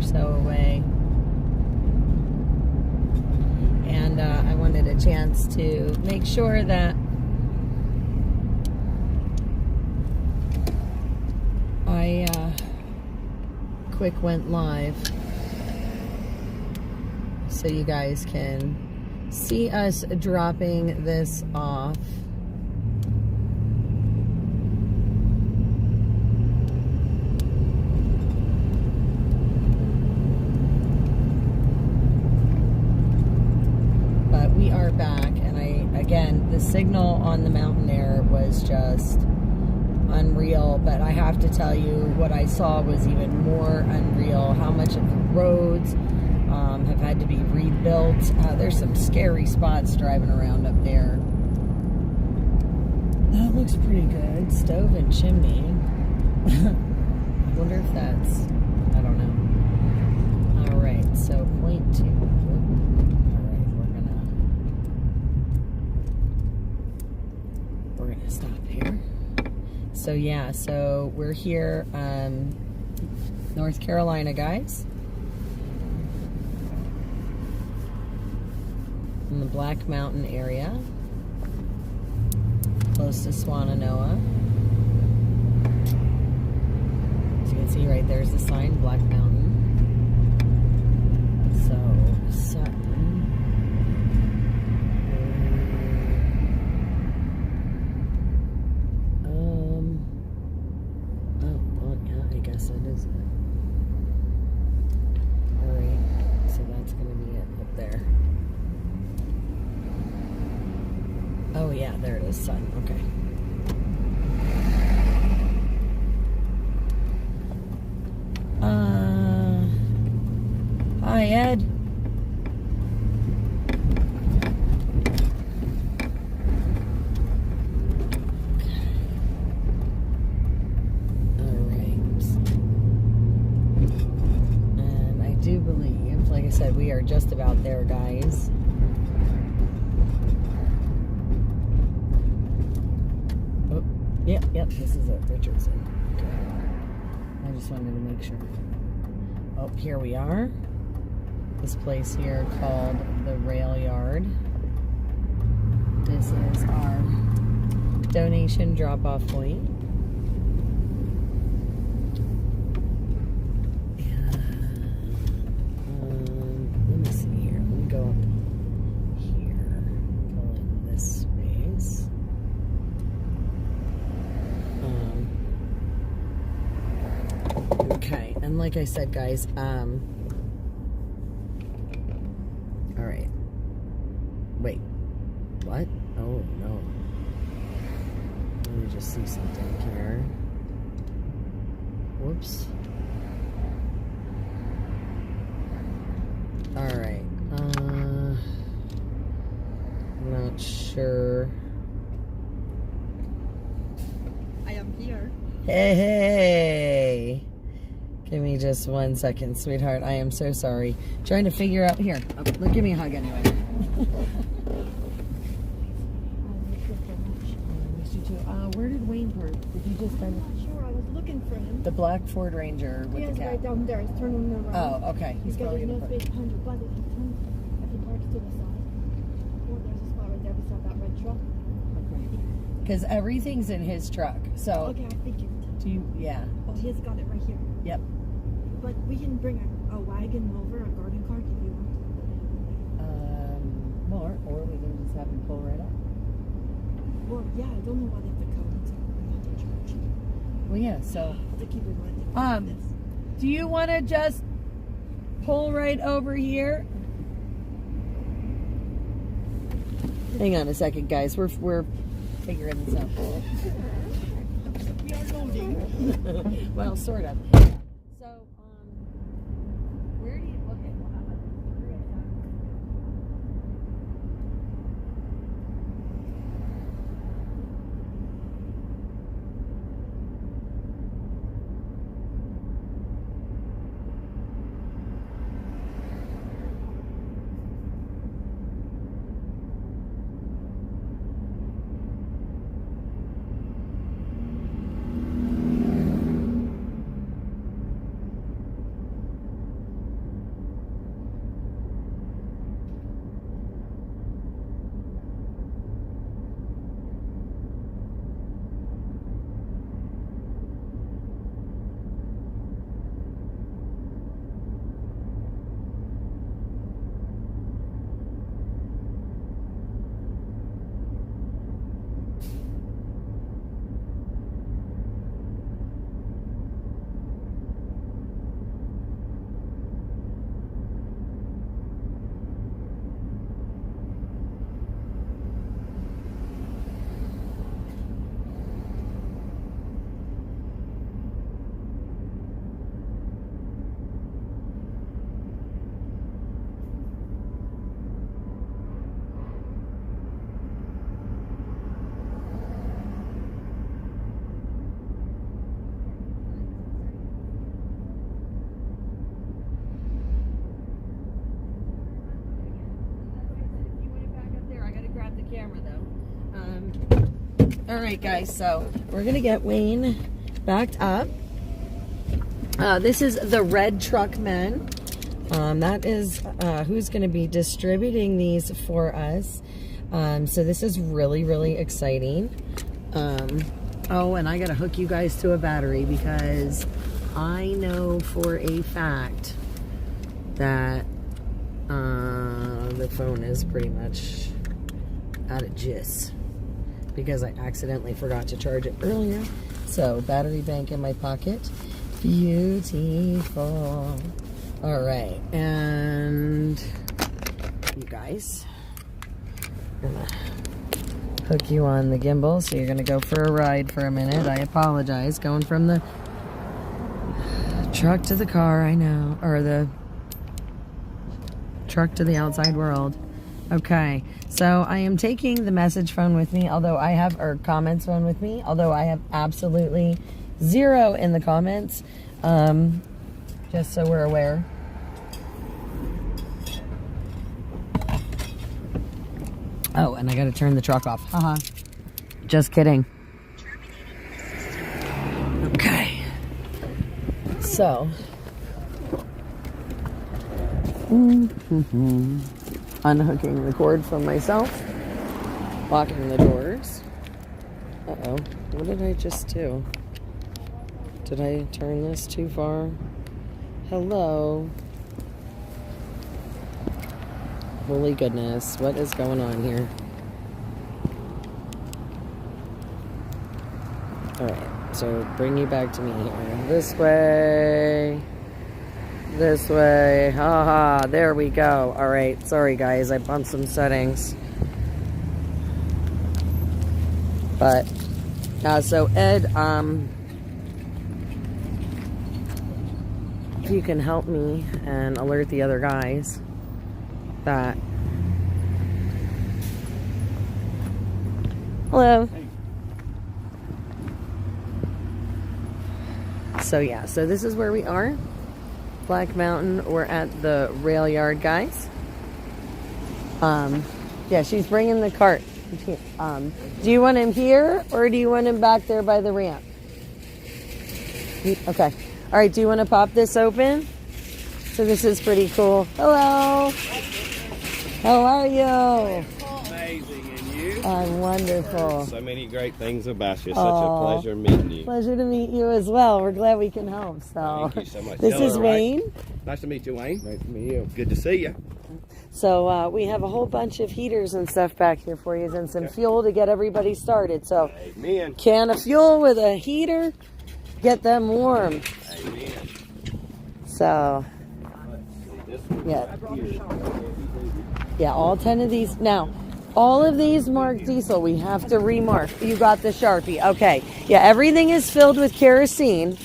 so away. And I wanted a chance to make sure that I quick went live so you guys can see us dropping this off. But we are back, and again, the signal on the Mountain Air was just unreal, but I have to tell you, what I saw was even more unreal. How much of the roads have had to be rebuilt. There's some scary spots driving around up there. That looks pretty good. Stove and chimney. I wonder if that's, I don't know. All right, so point 2. All right, we're gonna stop here. So yeah, so we're here, North Carolina, guys. In the Black Mountain area, close to Swannanoa. As you can see right there's the sign, Black Mountain. So, Sutton. Oh, well, yeah, I guess it is. Alright, so that's going to be it up there. Oh yeah, there it is, Sutton. Okay. Hi, Ed. Alright. And I do believe, like I said, we are just about there, guys. Yep, this is it, Richardson. Okay. I just wanted to make sure. Oh, here we are. This place here called the Rail Yard. This is our donation drop-off point. Let me see here. Let me go up here. Pull in this space. Okay, and like I said, guys, all right. Wait, what? Oh, no. Let me just see something here. Whoops. All right. I'm not sure. I am here. Hey. Give me just 1 second, sweetheart. I am so sorry. Trying to figure out here. Oh, look, give me a hug anyway. Where did Wayne park? Did you just I'm not sure. I was looking for him. the black Ford Ranger with He the is cat? right down there. He's turning around. Oh, okay. He's Because probably there's no gonna park. space behind you. But if he parks to the side, oh, there's a spot right there beside that red truck. Because everything's in his truck. So, Okay, I figured. do you? Yeah. Oh, he's got it right here. Yep. But we can bring a wagon over, a garden cart if you want. Or we can just have him pull right up. Well, yeah, I don't know what if the code is not in charge. Well, yeah. So, To keep reminding me of this. do you want to just pull right over here? Hang on a second, guys. We're figuring this out. We are loading. Well, sort of. So, where do you look at? All right, guys, so we're gonna get Wayne backed up. This is the red truck men. That is who's gonna be distributing these for us. So this is really, really exciting. Oh, and I gotta hook you guys to a battery because I know for a fact that the phone is pretty much out of juice because I accidentally forgot to charge it earlier. So battery bank in my pocket. Beautiful. All right, and you guys, I'm gonna hook you on the gimbal, so you're gonna go for a ride for a minute. I apologize, going from the truck to the car, I know, or the truck to the outside world. Okay, so I am taking the message phone with me, or comments phone with me, although I have absolutely zero in the comments, just so we're aware. Oh, and I gotta turn the truck off. Haha. Just kidding. Okay. So. Unhooking the cord from myself. Locking the doors. Uh-oh. What did I just do? Did I turn this too far? Hello. Holy goodness, what is going on here? Alright, so bring you back to me here. This way. This way. Haha, there we go. Alright, sorry guys, I bumped some settings. But, so Ed, if you can help me and alert the other guys that. Hello. Hey. So yeah, so this is where we are. Black Mountain. We're at the rail yard, guys. Yeah, she's bringing the cart. Do you want him here or do you want him back there by the ramp? Okay. All right. Do you want to pop this open? So this is pretty cool. Hello. How are you? Amazing, and you? I'm wonderful. So many great things about you. Such a pleasure meeting you. Pleasure to meet you as well. We're glad we can help. So thank you so much. This is Wayne. Nice to meet you, Wayne. Nice to meet you. Good to see you. So we have a whole bunch of heaters and stuff back here for you and some fuel to get everybody started. So amen. Can of fuel with a heater, get them warm. Amen. So yeah, all 10 of these. Now, all of these marked diesel, we have to remark. You got the Sharpie. Okay. Yeah, everything is filled with kerosene,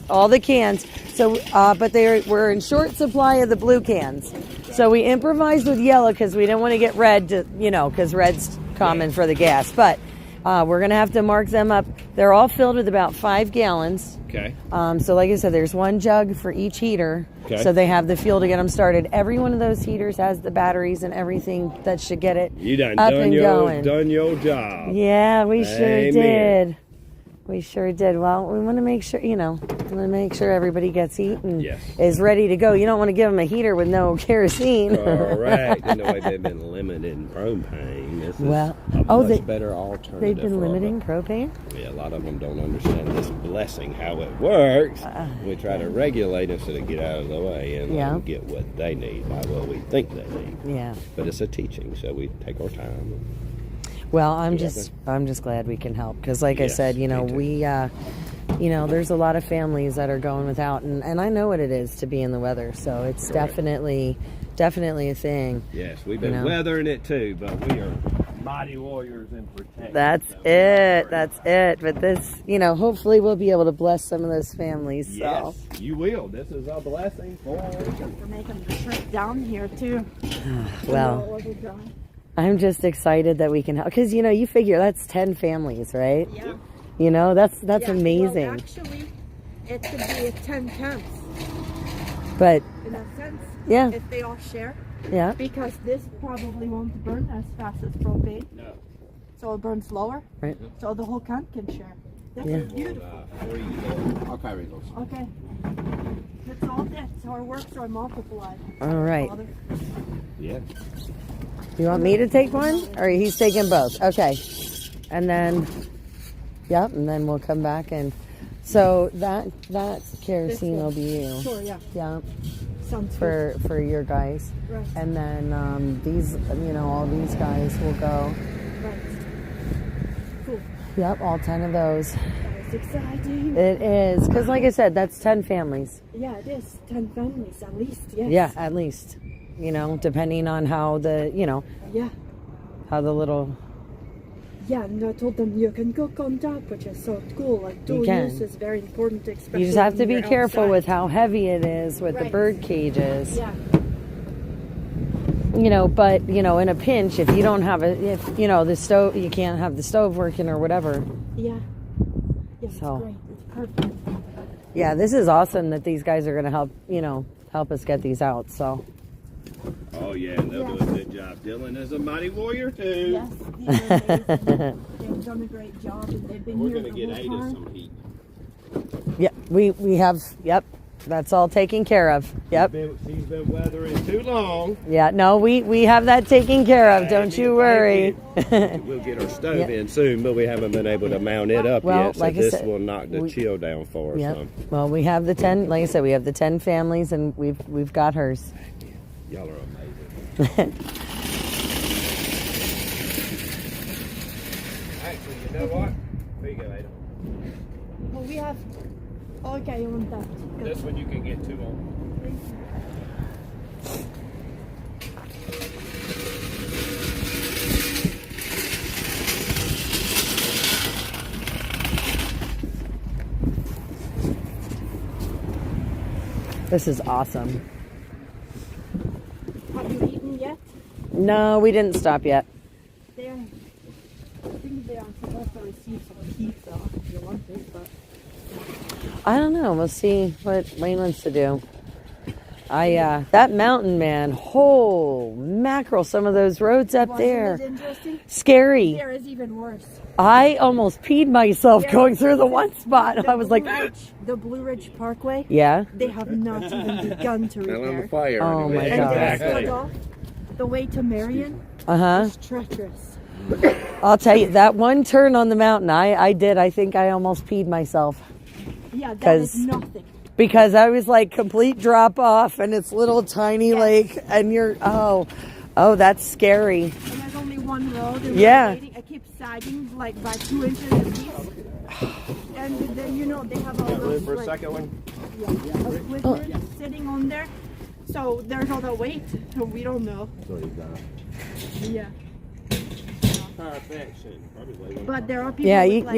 all the cans. So, but we're in short supply of the blue cans. So we improvised with yellow because we didn't want to get red, because red's common for the gas. But we're going to have to mark them up. They're all filled with about 5 gallons. Okay. So like I said, there's 1 jug for each heater. Okay. So they have the fuel to get them started. Every one of those heaters has the batteries and everything that should get it up and going. Done your job. Yeah, we sure Amen. did. We sure did. Well, we want to make sure, everybody gets heat and is ready to go. You don't want to give them a heater with no kerosene. Correct. You know, they've been limited in propane. This is a much better alternative. They've been limiting propane? Yeah, a lot of them don't understand this blessing, how it works. We try to regulate them so they get out of the way and let them get what they need by what we think they need. Yeah. But it's a teaching, so we take our time. Well, I'm just glad we can help because, like I said, we, there's a lot of families that are going without, and I know what it is to be in the weather, so it's definitely a thing. Yes, we've been weathering it too, but we are mighty warriors in protection. That's it. But this, hopefully we'll be able to bless some of those families. Yes, you will. This is a blessing for making the trip down here too. Well. I'm just excited that we can help because you figure that's 10 families, right? Yeah. That's amazing. Well, actually, it could be 10 camps. But in a sense, if they all share. Yeah. Because this probably won't burn as fast as propane. No. so it burns lower. Right. So the whole camp can share. That's Yeah. beautiful. I'll carry those. Okay. That's all that. So our works are multiplied. All right. Father. Yeah. You want me to take one? Or he's taking both? Okay. And then, yep, and then we'll come back and, so that kerosene one. will be you. Sure, yeah. Yeah, Sounds good. for your guys. Right. And then these, all these guys will go. Right. Cool. Yep, all 10 of those. That is exciting. It is, because like I said, that's 10 families. Yeah, it is. 10 families at least, yes. Yeah, at least. Depending on how the, Yeah. how the little... Yeah, and I told them you can cook on top, which is so cool. Like, dual can. use is very important, especially You just have to when be you're careful outside. with how heavy it is with the Right. bird cages. Yeah. But in a pinch, if you don't have the stove, you can't have the stove working or whatever. Yeah. Yeah, it's So. great. It's perfect. Yeah, this is awesome that these guys are going to help us get these out. So Oh yeah, and they'll do a good job. Dylan is a mighty warrior too. Yes, these are amazing. They've done a great job, and they've been We're here gonna the get whole Ada time. some heat. yeah, we have. Yep, that's all taken care of. Yep. She's been weathering too long. Yeah. No, we have that taken care of. Don't you worry. We'll get our stove in soon, but we haven't been able to mount it up Well, yet. So like I this said, will knock the chill down for us. Yep. Some. Well, we have the 10. Like I said, we have the 10 families, and we've got hers. Y'all are amazing. Actually, you know what? Here you go, Ada. Well, we have. Okay, you want that? Good. This one you can get two on. This is awesome. Have you eaten yet? No, we didn't stop yet. They're. I think they are supposed to receive some pizza if you want it, but. I don't know. We'll see what Wayne wants to do. That mountain, man. Oh, mackerel. Some of those roads up Wasn't there. it interesting? Scary. There is even worse. I almost peed myself There going is- through the one spot. The I was like, Blue Ridge, the Blue Ridge Parkway. yeah. They have not even begun to Tell on the repair. fire. Oh, my And God. this Exactly. cutoff, the way to Marion, Uh-huh. is treacherous. I'll tell you, that one turn on the mountain, I did. I think I almost peed myself. Yeah, that 'Cause- is nothing. Because I was like complete drop off and it's little tiny lake and you're, oh, that's scary. And there's only one road. And Yeah. we're waiting. I keep sagging like by 2 inches a piece. And then they have all those For a like, second one. equipment sitting on there. So there's all the weight. So we don't know. Yeah. Perfection. Probably way one. But there are people Yeah, with like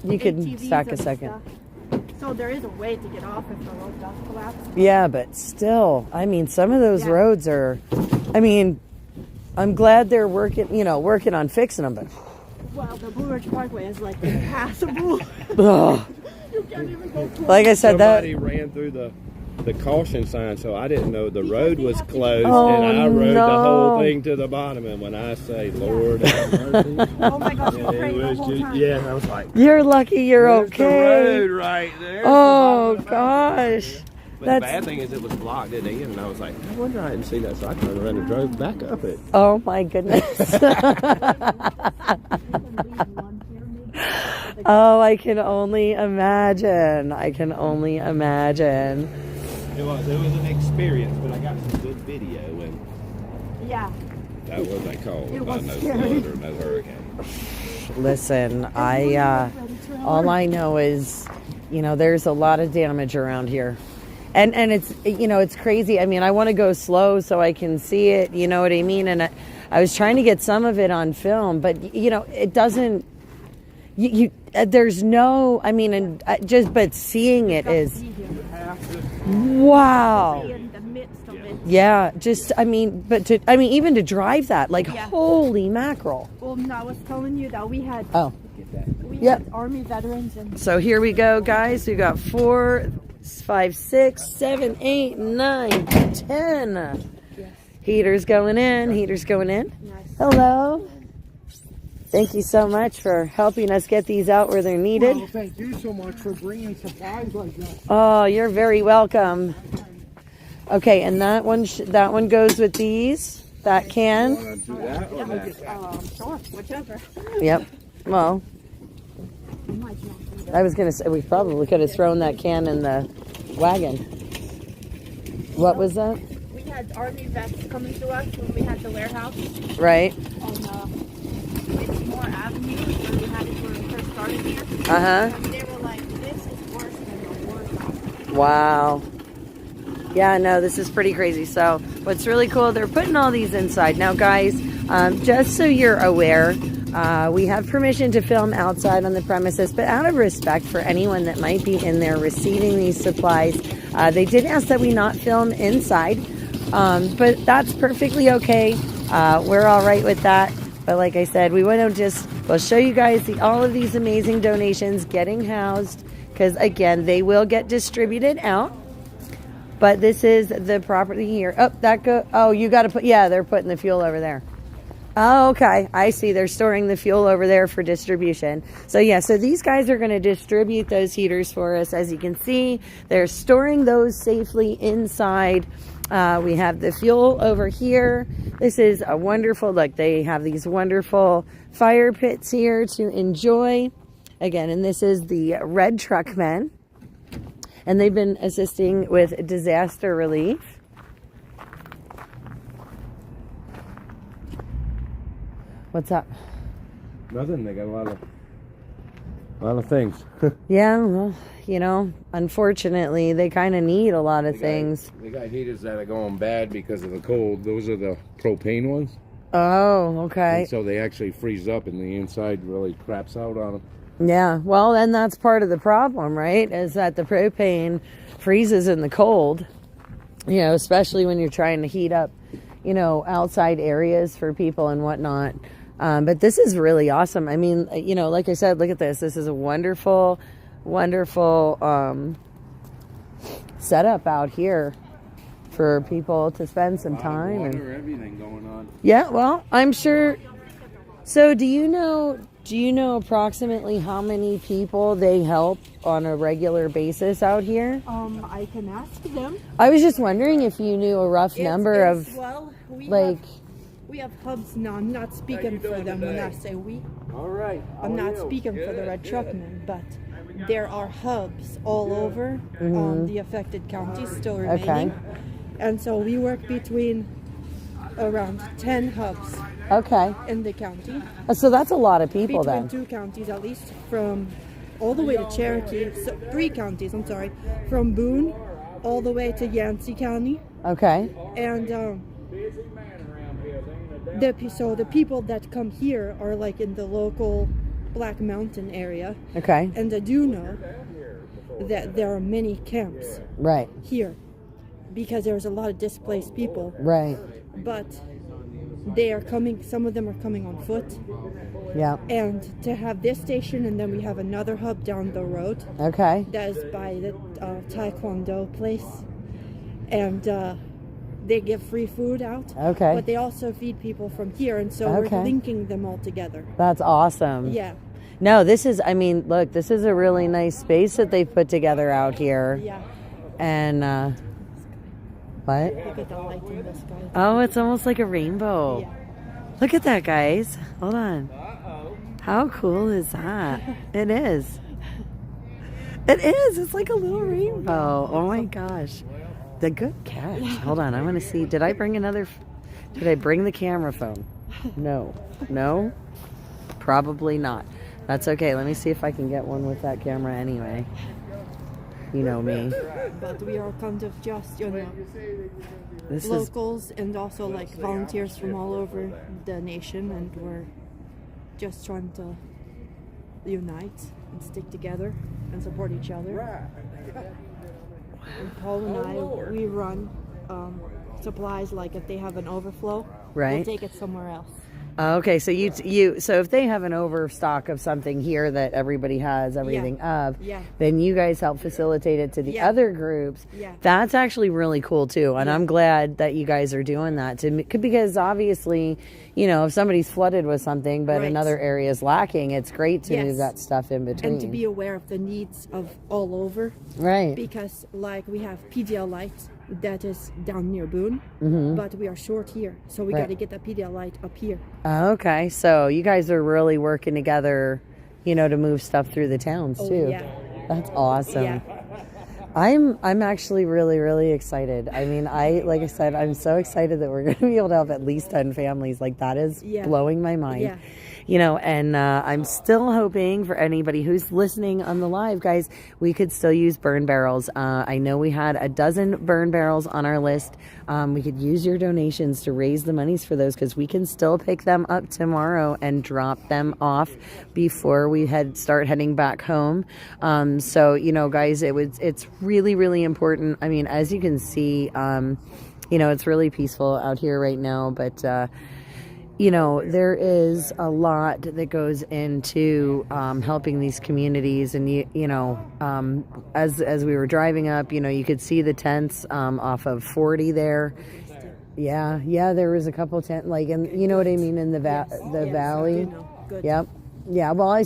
you could ATVs stack a and second. stuff. So there is a way to get off if the road does collapse. Yeah, but still, I mean, some of those Yeah. roads are, I mean, I'm glad they're working on fixing them, but Well, the Blue Ridge Parkway is like impassable. ugh. You can't even go close. Like I said, Somebody ran through the caution sign, so I didn't know the Because road they was have to- closed, Oh, and I rode the no. whole thing to the bottom. And when I say, "Lord have mercy," Oh my gosh, you it prayed the was whole just time. yeah. I was like, You're lucky you're "There's okay. the road right there." Oh gosh. But That's- the bad thing is it was blocked at the end, and I was like, I wonder I didn't see that, so I turned around and drove back up it. Oh my goodness. Oh, I can only imagine. It was an experience, but I got some good video, and Yeah. that was a call It about was no scary. flood or no hurricane. Listen, all I know is, there's a lot of damage around here. And it's, it's crazy. I mean, I want to go slow so I can see it, you know what I mean? And I was trying to get some of it on film, but, it doesn't, there's no, I mean, but seeing it is, wow. In the midst of it. Yeah, even to drive that, like, Yeah. holy mackerel. Well, no, I was telling you that we had we Yep. had Army veterans and So here we go, guys. We got 4, 5, 6, 7, 8, 9, 10. Heaters going in. nice. Hello. Thank you so much for helping us get these out where they're needed. Well, thank you so much for bringing supplies like that. Oh, you're very welcome. Okay, and that one goes with these. That can. Want to do that or that? Sure, whichever. Yep. Well, I was gonna say we probably could have thrown that can in the wagon. What was that? We had army vets coming to us when we had the warehouse Right. on Whitmore Avenue when we had it when we first started here. And they were like, this is worse than the war zone. Wow. Yeah, no, this is pretty crazy. So what's really cool, they're putting all these inside. Now, guys, just so you're aware, we have permission to film outside on the premises, but out of respect for anyone that might be in there receiving these supplies, they did ask that we not film inside, but that's perfectly okay. We're all right with that. But like I said, we'll show you guys all of these amazing donations getting housed, because again, they will get distributed out. But this is the property here. Oh, you got to put, yeah, they're putting the fuel over there. Oh, okay. I see. They're storing the fuel over there for distribution. So yeah, so these guys are going to distribute those heaters for us. As you can see, they're storing those safely inside. We have the fuel over here. This is a wonderful, look, they have these wonderful fire pits here to enjoy. Again, and this is the Red Truckmen. And they've been assisting with disaster relief. What's up? Nothing. They got a lot of things. Yeah, well, you know, unfortunately, they kind of need a lot of things. They got heaters that are going bad because of the cold. Those are the propane ones. Oh, okay. And so they actually freeze up, and the inside really craps out on them. Yeah, well, and that's part of the problem, right? Is that the propane freezes in the cold, you know, especially when you're trying to heat up, you know, outside areas for people and whatnot. But this is really awesome. I mean, you know, like I said, look at this. This is a wonderful, wonderful setup out here for people to spend some time. Water, everything going on. Yeah, well, I'm sure. So do you know approximately how many people they help on a regular basis out here? I can ask them. I was just wondering if you knew a rough number of, well, we have hubs now. I'm not speaking for them when I say we. All right. I'm not speaking for the Red Truckmen, but there are hubs all over the affected counties still remaining. Okay. And so we work between around 10 hubs in the county. So that's a lot of people between then. 2 counties at least, from all the way to Cherokee. So 3 counties, I'm sorry. From Boone all the way to Yancey County. Okay. And the people that come here are like in the local Black Mountain area. Okay. And I do know that there are many camps Right. here because there's a lot of displaced people. Right. But they are coming, some of them are coming on foot. Yeah. And to have this station, and then we have another hub down the road. Okay. That is by the Taekwondo place. And they give free food out. Okay. But they also feed people from here, and so we're linking them all together. That's awesome. Yeah. No, this is, I mean, look, this is a really nice space that they've put together out here. Yeah. And, what? Look at the light in the sky. Oh, it's almost like a rainbow. Yeah. Look at that, guys. Hold on. How cool is that? It is. It is. It's like a little rainbow. Oh my gosh. The good catch. Hold on. I want to see. Did I bring did I bring the camera phone? No. No? Probably not. That's okay. Let me see if I can get one with that camera anyway. You know me. But we are kind of just, you know, This locals and also like volunteers from all over the nation, and we're just trying to unite and stick together and support each other. And Paul and I, we run supplies, like if they have an overflow, Right. we'll take it somewhere else. Okay, so so if they have an overstock of something here that everybody has everything of, then you guys help facilitate it to the other groups. That's actually really cool too, and I'm glad that you guys are doing that because obviously, you know, if somebody's flooded with something but another area is lacking, it's great to move that stuff in between and to be aware of the needs of all over. Right. Because like we have PDL light that is down near Boone, but we are short here, so we got to get the PDL light up here. Okay, so you guys are really working together, you know, to move stuff through the towns too. Yeah. That's awesome. I'm actually really, really excited. I mean, like I said, I'm so excited that we're going to be able to help at least 10 families. Like, that is blowing my mind. Yeah. You know, and I'm still hoping for anybody who's listening on the live, guys, we could still use burn barrels. I know we had a dozen burn barrels on our list. We could use your donations to raise the monies for those, because we can still pick them up tomorrow and drop them off before we start heading back home. So, you know, guys, it's really, really important. I mean, as you can see, you know, it's really peaceful out here right now, but you know, there is a lot that goes into helping these communities, and you know, as we were driving up, you know, you could see the tents off of 40 there. Yeah, there was a couple tent, like, and you know what I mean, in the valley. Good. Yep. Yeah, well, I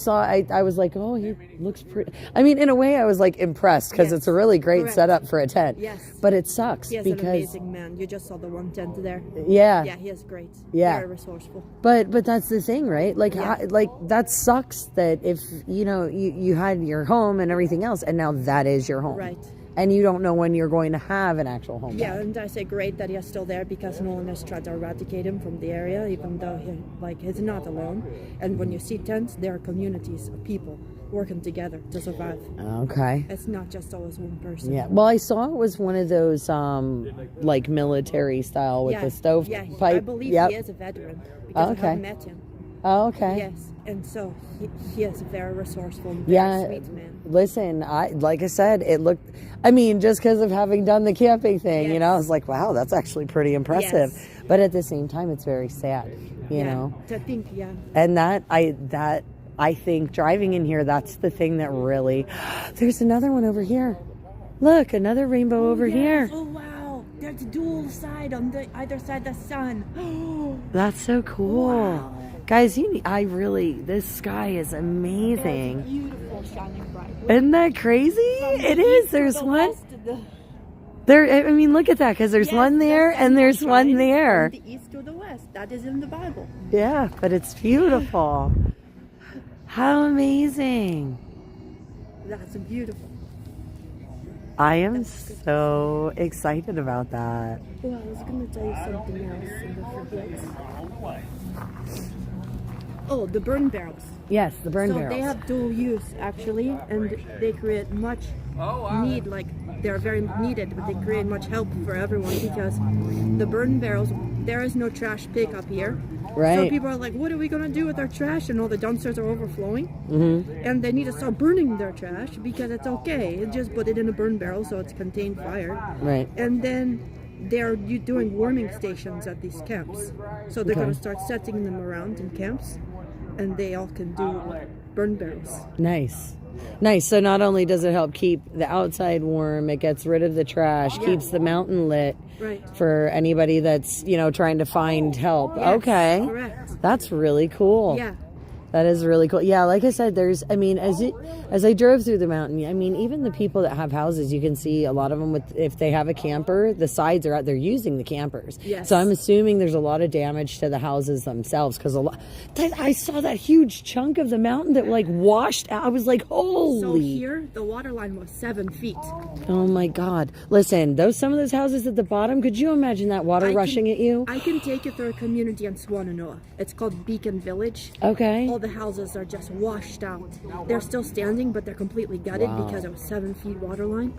was like, oh, he looks pretty. I mean, in a way, I was like impressed, because it's a really great setup for a tent. Yes. But it sucks He is because an amazing man. You just saw the one tent there. Yeah. Yeah, he is great. Yeah. Very resourceful. But that's the thing, right? Like, like that sucks that if, you know, you had your home and everything else, and now that is your home. Right. And you don't know when you're going to have an actual home. Yeah, and I say great that he is still there, because no one has tried to eradicate him from the area, even though he's not alone. And when you see tents, there are communities of people working together to survive. Okay. It's not just always one person. Yeah. Well, I saw it was one of those like military style with the stove pipe. I believe he is a veteran, because I have met him. Oh, okay. Yes, and so he is a very resourceful, very sweet man. Listen, like I said, it looked, I mean, just because of having done the camping thing, you know, I was like, wow, that's actually pretty impressive. Yes. But at the same time, it's very sad, you know. To think, And I think driving in here, that's the thing that really, there's another one over here. Look, another rainbow over here. Oh, wow. There's a dual side on either side of the sun. That's so cool. Wow. Guys, this sky is amazing. Beautiful, shining bright. Isn't that crazy? It is. There's one. There. I mean, look at that, because there's one there and there's one there. From the east to the west. That is in the Bible. Yeah, but it's beautiful. How amazing. That's beautiful. I am so excited about that. Oh, I was going to tell you something else and I forget. Oh, the burn barrels. Yes, the burn barrels. So they have dual use, actually, and they create much need, like they're very needed, but they create much help for everyone, because the burn barrels, there is no trash pickup here. Right. So people are like, what are we going to do with our trash? And all the dumpsters are overflowing. And they need to start burning their trash, because it's okay. Just put it in a burn barrel so it's contained fire. Right. And then they're doing warming stations at these camps. So they're going to start setting them around in camps, and they all can do burn barrels. Nice. So not only does it help keep the outside warm, it gets rid of the trash, keeps the mountain lit for anybody that's, you know, trying to find help. Yes, okay. correct. That's really cool. Yeah. That is really cool. Yeah, like I said, as I drove through the mountain, I mean, even the people that have houses, you can see a lot of them if they have a camper, the sides are out, they're using the campers. Yes. So I'm assuming there's a lot of damage to the houses themselves, because I saw that huge chunk of the mountain that like washed out. I was like, holy. So here, the water line was 7 feet. Oh my God. Listen, some of those houses at the bottom, could you imagine that water rushing at you? I can take you through a community in Swannanoa. It's called Beacon Village. Okay. All the houses are just washed out. They're still standing, but they're completely gutted because of 7 feet water line.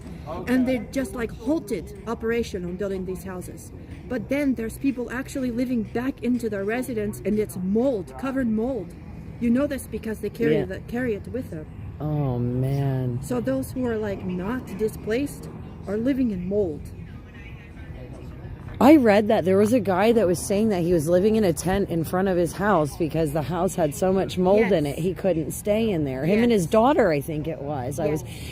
And they just like halted operation on building these houses. But then there's people actually living back into their residence, and it's mold, covered mold. You know this because they carry it with them. Oh man. So those who are like not displaced are living in mold. I read that there was a guy that was saying that he was living in a tent in front of his house because the house had so much mold in it he couldn't stay in there. Him and his daughter, I think it was.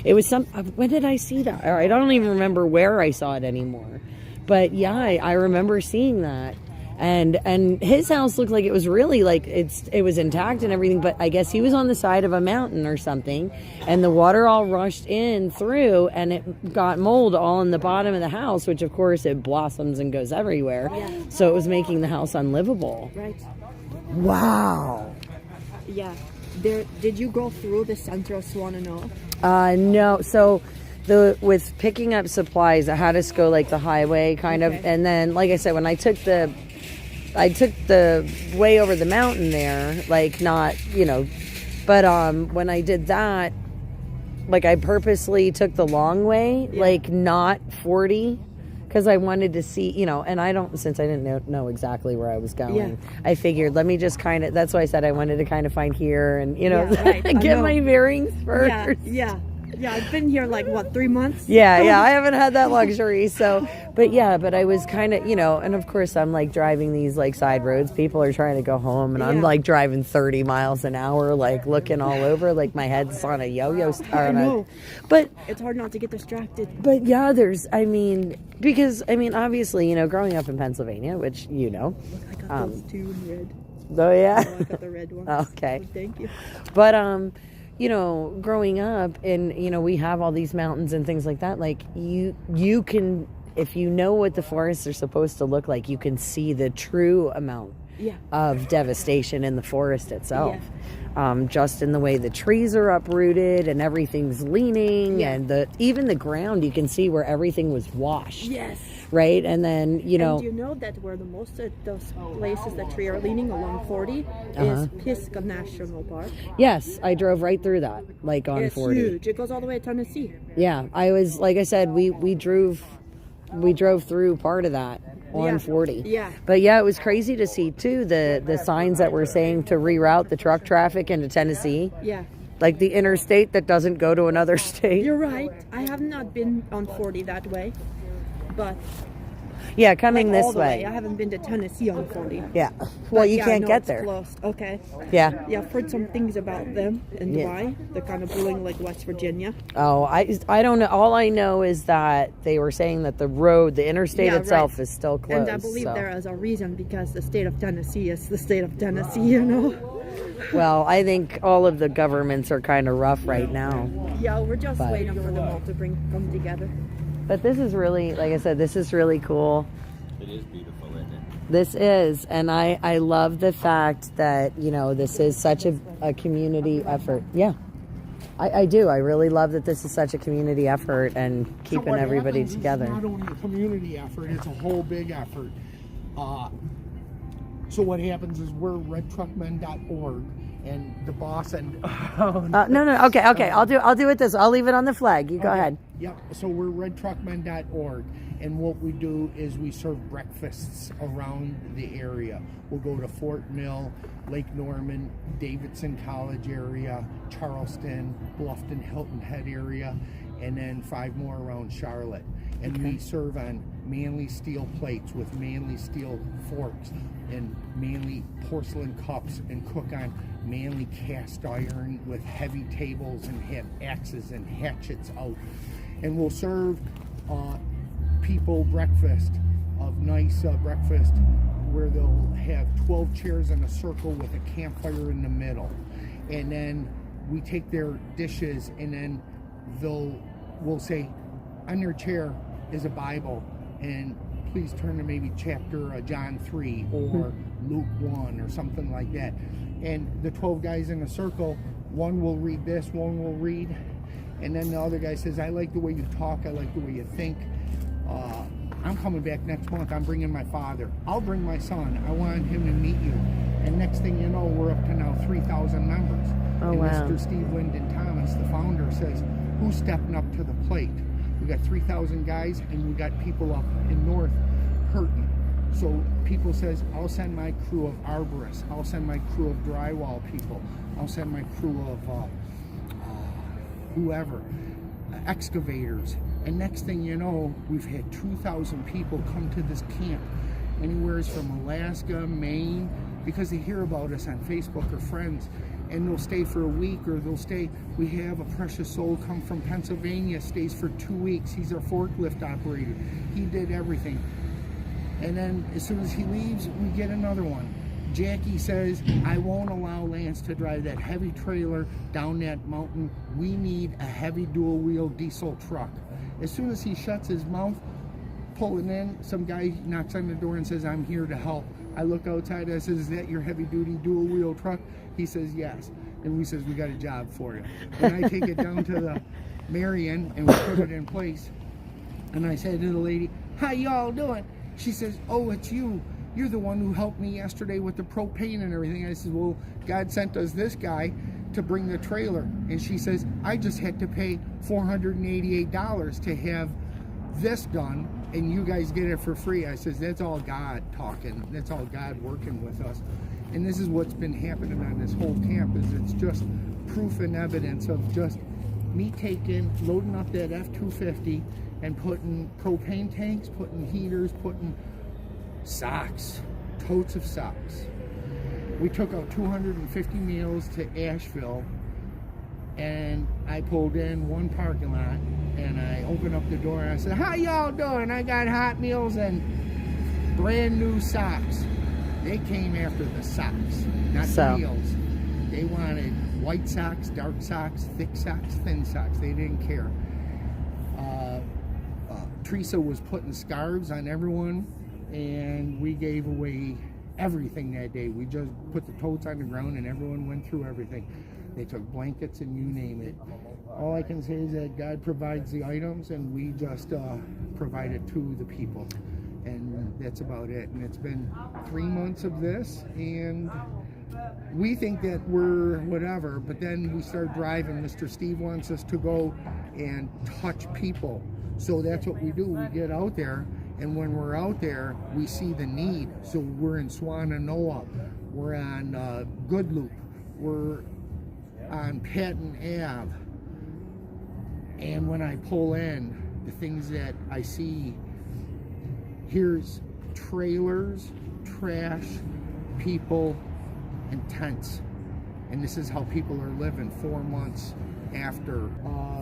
It was some. When did I see that? I don't even remember where I saw it anymore. But yeah, I remember seeing that. And his house looked like it was really like it was intact and everything, but I guess he was on the side of a mountain or something, and the water all rushed in through, and it got mold all in the bottom of the house, which of course it blossoms and goes everywhere. So it was making the house unlivable. Right. Wow. Yeah. Did you go through the center of Swannanoa? No. So with picking up supplies, I had us go like the highway kind of, and then like I said, when I took the way over the mountain there, like not, but when I did that, like I purposely took the long way, like not 40, because I wanted to see, and since I didn't know exactly where I was going, I figured let me just kind of, that's why I said I wanted to kind of find here and, get my bearings first. Yeah, I've been here like, 3 months? Yeah, I haven't had that luxury. So, but I was kind of, and of course I'm like driving these like side roads. People are trying to go home and I'm like driving 30 miles an hour, like looking all over, like my head's on a yo-yo. But it's hard not to get distracted. But because obviously, growing up in Pennsylvania, which, I got those two in red. Oh, yeah? I got the red one. Okay. So thank you. But, growing up and, we have all these mountains and things like that, like you can, if you know what the forests are supposed to look like, you can see the true amount of devastation in the forest itself. Just in the way the trees are uprooted and everything's leaning and even the ground, you can see where everything was washed. Yes. Right? And then, And you know that where the most of those places that tree are leaning along 40 is Pisgah National Park. Yes, I drove right through that, like on 40. It's huge. It goes all the way to Tennessee. Yeah, I was, like I said, we drove through part of that on 40. Yeah. But it was crazy to see too the signs that were saying to reroute the truck traffic into Tennessee. Yeah. Like the interstate that doesn't go to another state. You're right. I have not been on 40 that way. But coming like this way. I haven't been to Tennessee on 40. Yeah. Well, you I can't know get it's there. Closed. Okay. Yeah. Yeah, I've heard some things about them and why. They're kind of blowing like West Virginia. Oh, I don't know. All I know is that they were saying that the interstate itself is still closed. And I believe there is a reason, because the state of Tennessee is the state of Tennessee, Well, I think all of the governments are kind of rough right now. Yeah, we're just waiting for them all to come together. But this is really, like I said, this is really cool. It is beautiful, isn't it? This is, and I love the fact that, this is such a community effort. Yeah, I do. I really love that this is such a community effort and keeping everybody together. It's not only a community effort, it's a whole big effort. So what happens is we're redtruckmen.org, and the boss and no. Okay. I'll do it this. I'll leave it on the flag. You go ahead. Yep. So we're redtruckmen.org, and what we do is we serve breakfasts around the area. We'll go to Fort Mill, Lake Norman, Davidson College area, Charleston, Bluffton, Hilton Head area, and then 5 more around Charlotte. And we serve on Manly steel plates with Manly steel forks and Manly porcelain cups, and cook on Manly cast iron with heavy tables, and have axes and hatchets out. And we'll serve people breakfast, of nice breakfast, where they'll have 12 chairs in a circle with a campfire in the middle. And then we take their dishes, and then we'll say, on your chair is a Bible, and please turn to maybe chapter John 3 or Luke 1 or something like that. And the 12 guys in a circle, one will read this, one will read, and then the other guy says, I like the way you talk, I like the way you think. I'm coming back next month, I'm bringing my father. I'll bring my son, I want him to meet you. And next thing you know, we're up to now 3,000 members. And wow. Mr. Steve Lyndon Thomas, the founder, says, who's stepping up to the plate? We got 3,000 guys, and we got people up in North hurting. So people says, I'll send my crew of arborists, I'll send my crew of drywall people, I'll send my crew of whoever, excavators. And next thing you know, we've had 2,000 people come to this camp, anywhere from Alaska, Maine, because they hear about us on Facebook or friends, and they'll stay for a week, or they'll stay. We have a precious soul come from Pennsylvania, stays for 2 weeks. He's our forklift operator. He did everything. And then as soon as he leaves, we get another one. Jackie says, I won't allow Lance to drive that heavy trailer down that mountain. We need a heavy dual wheel diesel truck. As soon as he shuts his mouth, pulling in, some guy knocks on the door and says, I'm here to help. I look outside, I says, is that your heavy duty dual wheel truck? He says, yes. And we says, we got a job for you. And I take it down to the Marion and we put it in place. And I said to the lady, how y'all doing? She says, oh, it's you. You're the one who helped me yesterday with the propane and everything. I said, well, God sent us this guy to bring the trailer. And she says, I just had to pay $488 to have this done, and you guys get it for free. I says, that's all God talking. That's all God working with us. And this is what's been happening on this whole camp, is it's just proof and evidence of just me loading up that F-250 and putting propane tanks, putting heaters, putting socks, totes of socks. We took out 250 meals to Asheville, and I pulled in one parking lot, and I opened up the door and I said, how y'all doing? I got hot meals and brand new socks. They came after the socks, not the meals. They wanted white socks, dark socks, thick socks, thin socks. They didn't care. Teresa was putting scarves on everyone, and we gave away everything that day. We just put the totes on the ground and everyone went through everything. They took blankets and you name it. All I can say is that God provides the items, and we just provide it to the people. And that's about it. And it's been 3 months of this, and we think that we're whatever, but then we start driving. Mr. Steve wants us to go and touch people. So that's what we do. We get out there, and when we're out there, we see the need. So we're in Swannanoa, we're on Good Loop, we're on Patton Ave. And when I pull in, the things that I see, here's trailers, trash, people, and tents. And this is how people are living 4 months after.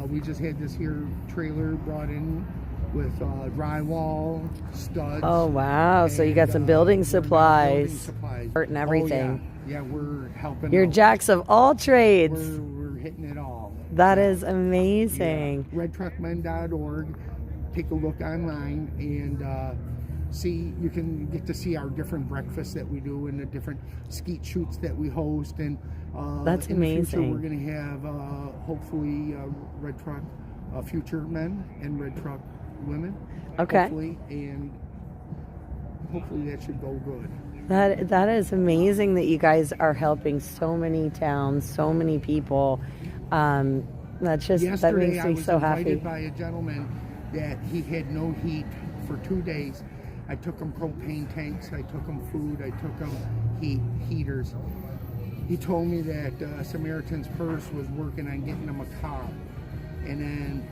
We just had this here trailer brought in with drywall, studs. Oh, wow. So you got some building supplies. And everything. Oh, yeah, we're helping. You're jacks of all trades. We're hitting it all. That is amazing. Yeah. redtruckmen.org. Take a look online and see. You can get to see our different breakfasts that we do and the different skeet shoots that we host. And that's in amazing. the future, we're going to have hopefully Red Truck future men and Red Truck women. Okay. Hopefully, and hopefully that should go good. That is amazing that you guys are helping so many towns, so many people. That's just Yesterday, that makes me so happy. I was invited by a gentleman that he had no heat for 2 days. I took him propane tanks, I took him food, I took him heaters. He told me that Samaritan's Purse was working on getting him a car. And then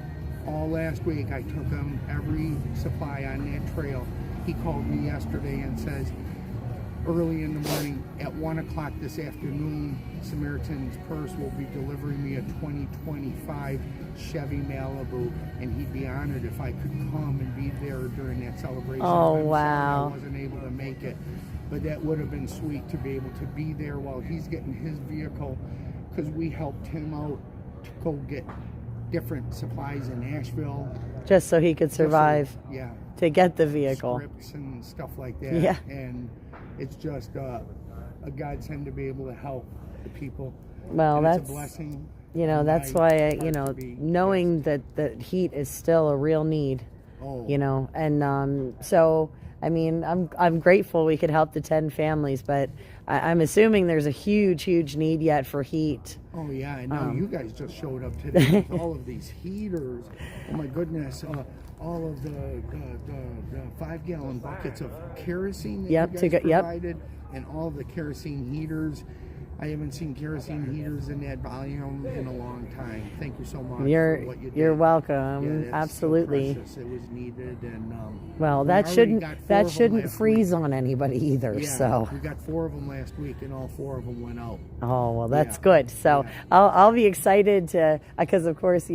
all last week I took him every supply on that trail. He called me yesterday and says, early in the morning, at 1 o'clock this afternoon, Samaritan's Purse will be delivering me a 2025 Chevy Malibu, and he'd be honored if I could come and be there during that celebration. Oh, I'm wow. sorry I wasn't able to make it, but that would have been sweet to be able to be there while he's getting his vehicle, because we helped him out to go get different supplies in Nashville. Just so he could survive. Yeah. To get the vehicle. Scripts and stuff like that. Yeah. And it's just a godsend to be able to help the people. Well, and that's it's a blessing. You know, that's why, knowing that heat is still a real need. Oh. You know, and so, I mean, I'm grateful we could help the 10 families, but I'm assuming there's a huge need yet for heat. Oh, yeah. I know. You guys just showed up today with all of these heaters. Oh, my goodness. All of the 5-gallon buckets of kerosene that you guys provided, and all of the kerosene heaters. I haven't seen kerosene heaters in that volume in a long time. Thank you so much You're for what you did. you're welcome. Yeah, that's Absolutely. so precious. It was needed, and Well, we that already shouldn't got 4 that of them shouldn't last freeze week. on anybody either. Yeah, So. we got 4 of them last week, and all 4 of them went out. Oh, well, that's Yeah. good. So Yeah. I'll be excited to, because of course,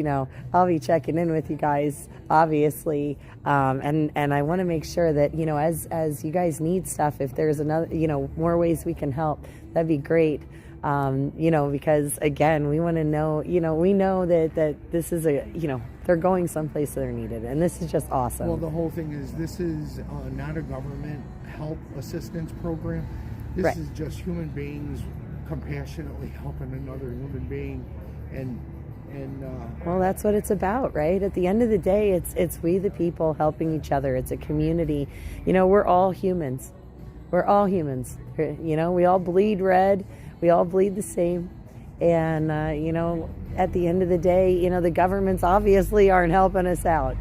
I'll be checking in with you guys, obviously. And I want to make sure that, as you guys need stuff, if there's another, more ways we can help, that'd be great. Because again, we want to know, we know that this is they're going someplace they're needed. And this is just awesome. Well, the whole thing is, this is not a government help assistance program. This Right. is just human beings compassionately helping another human being, and Well, that's what it's about, right? At the end of the day, it's we the people helping each other. It's a community. We're all humans. We're all humans. We all bleed red. We all bleed the same. And, at the end of the day, the governments obviously aren't helping us out,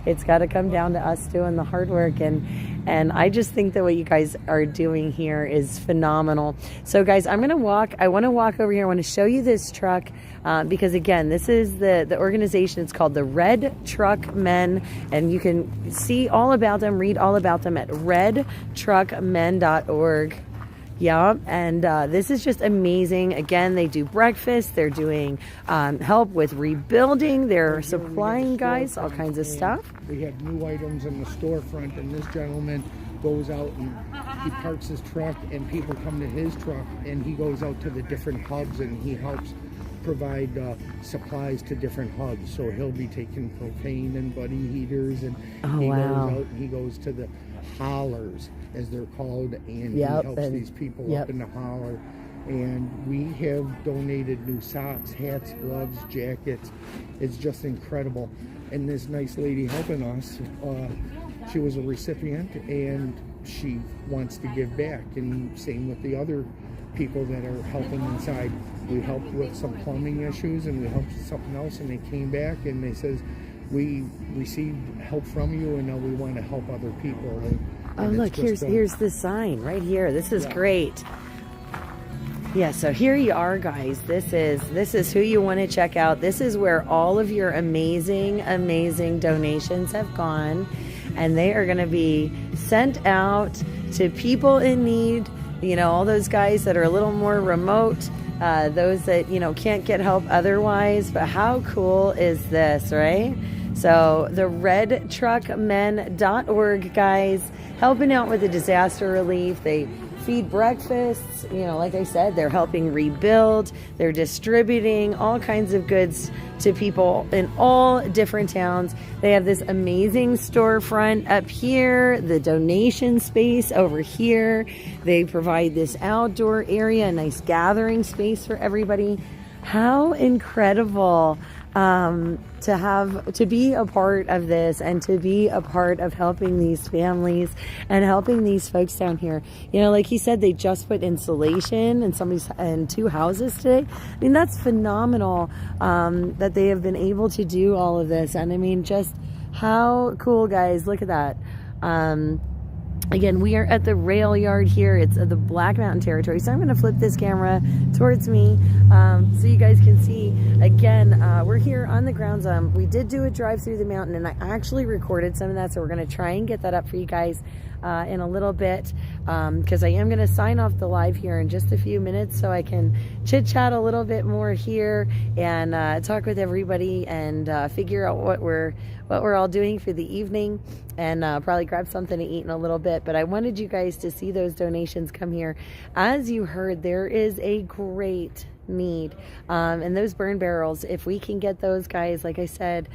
It's got to come down to us doing the hard work. And I just think that what you guys are doing here is phenomenal. So, guys, I want to walk over here. I want to show you this truck because, again, this is the organization. It's called the Red Truck Men. And you can see all about them, read all about them at redtruckmen.org. Yeah, and this is just amazing. Again, they do breakfast. They're doing help with rebuilding. They're supplying guys all kinds of stuff. We have new items in the storefront, and this gentleman goes out and he parks his truck, and people come to his truck, and he goes out to the different hubs, and he helps provide supplies to different hubs. So he'll be taking propane and buddy heaters, and he goes out and he goes to the hollers, as they're called, and he helps these people up in the holler. And we have donated new socks, hats, gloves, jackets. It's just incredible. And this nice lady helping us, she was a recipient, and she wants to give back. And same with the other people that are helping inside. We helped with some plumbing issues, and we helped with something else, and they came back and they says, we received help from you, and now we want to help other people. And look, here's the sign right here. This is great. Yeah, so here you are, guys. This is who you want to check out. This is where all of your amazing donations have gone, and they are going to be sent out to people in need. All those guys that are a little more remote, those that can't get help otherwise. But how cool is this, right? So the redtruckmen.org guys, helping out with the disaster relief. They feed breakfasts, like I said, they're helping rebuild, they're distributing all kinds of goods to people in all different towns. They have this amazing storefront up here, the donation space over here. They provide this outdoor area, a nice gathering space for everybody. How incredible to be a part of this, and to be a part of helping these families and helping these folks down here. Like he said, they just put insulation in 2 houses today. I mean, that's phenomenal that they have been able to do all of this. And I mean, just how cool, guys. Look at that. Again, we are at the rail yard here. It's the Black Mountain Territory. So I'm going to flip this camera towards me so you guys can see. Again, we're here on the grounds. We did do a drive through the mountain, and I actually recorded some of that. So we're going to try and get that up for you guys in a little bit, because I am going to sign off the live here in just a few minutes, so I can chit chat a little bit more here and talk with everybody and figure out what we're all doing for the evening, and probably grab something to eat in a little bit. But I wanted you guys to see those donations come here. As you heard, there is a great need, and those burn barrels, if we can get those, guys, like I said,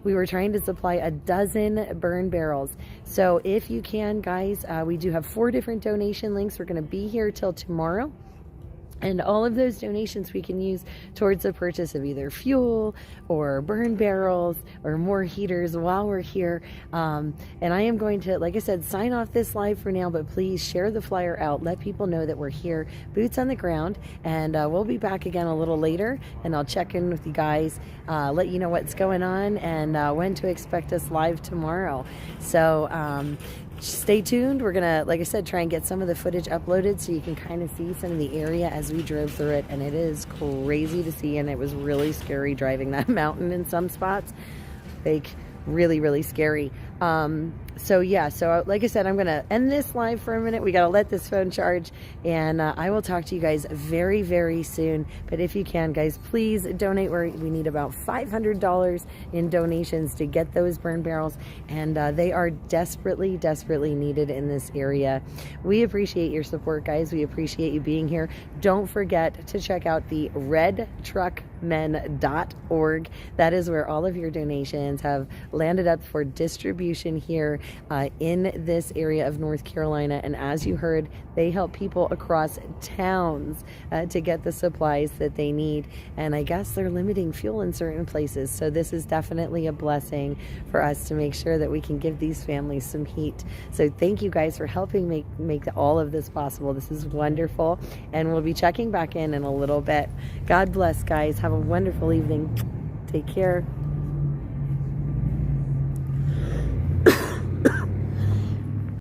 we were trying to supply a dozen burn barrels. So if you can, guys, we do have 4 different donation links. We're going to be here till tomorrow. And all of those donations we can use towards the purchase of either fuel or burn barrels or more heaters while we're here. And I am going to, like I said, sign off this live for now, but please share the flyer out. Let people know that we're here, boots on the ground, and we'll be back again a little later, and I'll check in with you guys, let you know what's going on and when to expect us live tomorrow. So, stay tuned. We're gonna, like I said, try and get some of the footage uploaded so you can kind of see some of the area as we drove through it, and it is crazy to see, and it was really scary driving that mountain in some spots, like really, really scary. So yeah, so like I said, I'm gonna end this live for a minute. We gotta let this phone charge, and I will talk to you guys very, very soon. But if you can, guys, please donate. We need about $500 in donations to get those burn barrels, and they are desperately, desperately needed in this area. We appreciate your support, guys. We appreciate you being here. Don't forget to check out the redtruckmen.org. That is where all of your donations have landed up for distribution here in this area of North Carolina. And as you heard, they help people across towns to get the supplies that they need. And I guess they're limiting fuel in certain places. So this is definitely a blessing for us to make sure that we can give these families some heat. So thank you guys for helping make all of this possible. This is wonderful. And we'll be checking back in a little bit. God bless, guys. Have a wonderful evening. Take care.